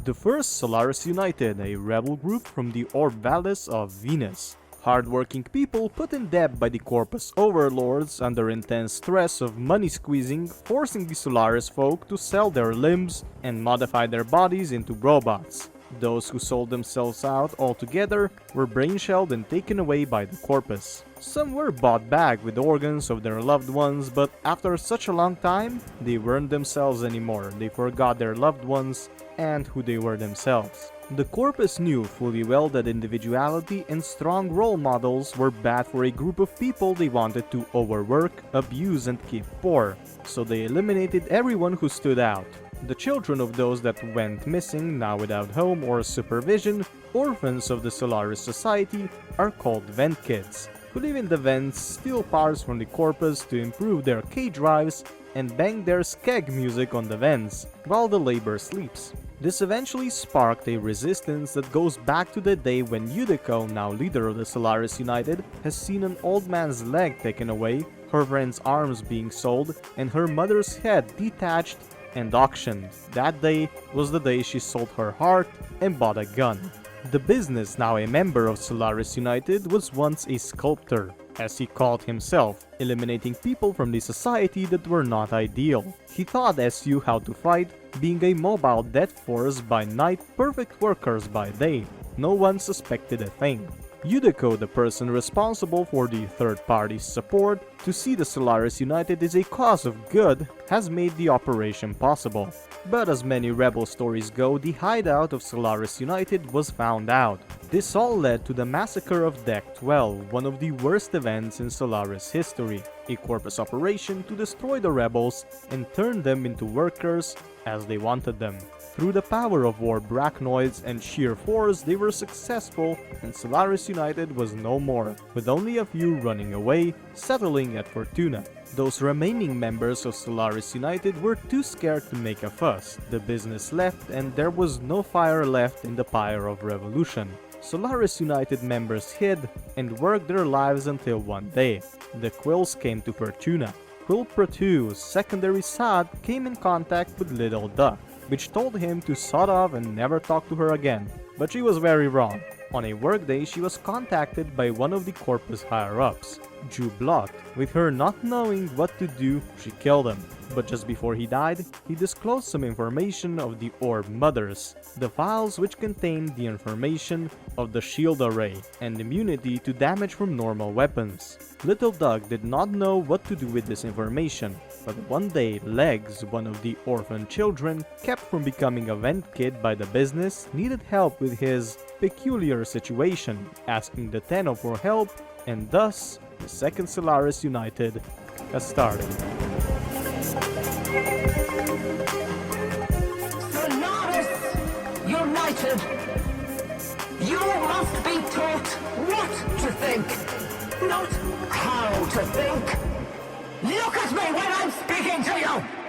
The first Solaris United, a rebel group from the Orb Vallis of Venus. Hardworking people put in debt by the Corpus overlords under intense stress of money squeezing, forcing the Solaris folk to sell their limbs and modify their bodies into robots. Those who sold themselves out altogether were brainshelled and taken away by the Corpus. Some were bought back with organs of their loved ones, but after such a long time, they weren't themselves anymore. They forgot their loved ones and who they were themselves. The Corpus knew fully well that individuality and strong role models were bad for a group of people they wanted to overwork, abuse, and keep poor, so they eliminated everyone who stood out. The children of those that went missing, now without home or supervision, orphans of the Solaris Society, are called Vent Kids, who live in the vents, steal parts from the Corpus to improve their K-drives, and bang their skeg music on the vents, while the labor sleeps. This eventually sparked a resistance that goes back to the day when Yudiko, now leader of the Solaris United, has seen an old man's leg taken away, her friend's arms being sold, and her mother's head detached and auctioned. That day was the day she sold her heart and bought a gun. The business, now a member of Solaris United, was once a sculptor, as he called himself, eliminating people from the society that were not ideal. He taught SU how to fight, being a mobile death force by night, perfect workers by day. No one suspected a thing. Yudiko, the person responsible for the third party's support to see the Solaris United is a cause of good, has made the operation possible. But as many rebel stories go, the hideout of Solaris United was found out. This all led to the massacre of Deck 12, one of the worst events in Solaris history, a Corpus operation to destroy the rebels and turn them into workers as they wanted them. Through the power of war brachnoids and sheer force, they were successful, and Solaris United was no more, with only a few running away, settling at Fortuna. Those remaining members of Solaris United were too scared to make a fuss. The business left, and there was no fire left in the pyre of revolution. Solaris United members hid and worked their lives until one day. The Quills came to Fortuna. Quill Protu's secondary Sad came in contact with Little Duck, which told him to sod off and never talk to her again, but she was very wrong. On a workday, she was contacted by one of the Corpus higher-ups, Jew Blot. With her not knowing what to do, she killed him. But just before he died, he disclosed some information of the Orb Mothers, the files which contained the information of the shield array and immunity to damage from normal weapons. Little Doug did not know what to do with this information, but one day Legs, one of the orphan children, kept from becoming a vent kid by the business, needed help with his peculiar situation, asking the Tenno for help, and thus the second Solaris United has started. Solaris United! You must be taught what to think, not how to think! Look at me when I'm speaking to you!